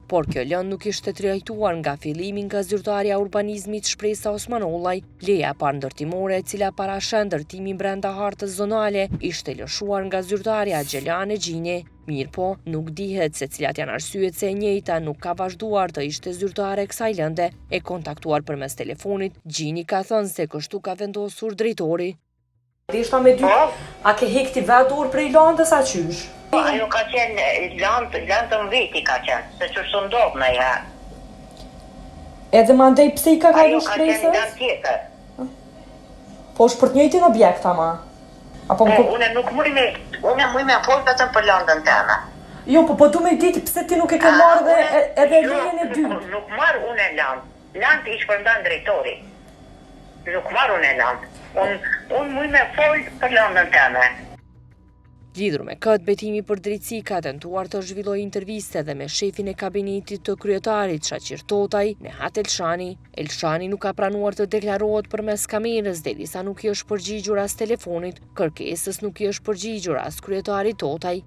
por kjo lëndë nuk ishte trajtuar nga fillimi nga zyrtarja e urbanizmit Shpresa Osmanollaj. Leja parëndërtimore e cila parashën ndërtimin brenda hartës zonale ishte lëshuar nga zyrtarja Gjelane Gjini. Mirë po, nuk dihet se cilat janë arsyet se e njëjta nuk ka vazhduar të ishte zyrtare e kësaj lënde. E kontaktuar përmes telefonit, Gjini ka thënë se kështu ka vendosur drejtori. Ishta me dy, a ke hekti vedur prej landës a qysh? Ajo ka qenë landën veti ka qenë, se që së ndodhë me ja. Edhe ma ndej pse i ka ka du Shpresës? Ajo ka qenë land tjetër. Po është për të njëjtin objekt ama? Une nuk muj me folë vetëm për landën teme. Jo, po du me ditë pse ti nuk e ke marrë dhe edhe lejen e dy. Nuk marrë une land. Land i shpërndan drejtori. Nuk marrë une land. Unë muj me folë për landën teme. Lidhur me këtë, Betimi për Drejtësi ka tentuar të zhvillojë interviste dhe me shefin e kabinetit të kryetarit Shaqir Totaj, Nehat Elshani. Elshani nuk ka pranuar të deklarohet përmes kamerës derisa nuk i është përgjigjur as telefonit, kërkesës nuk i është përgjigjur as kryetarit Totaj.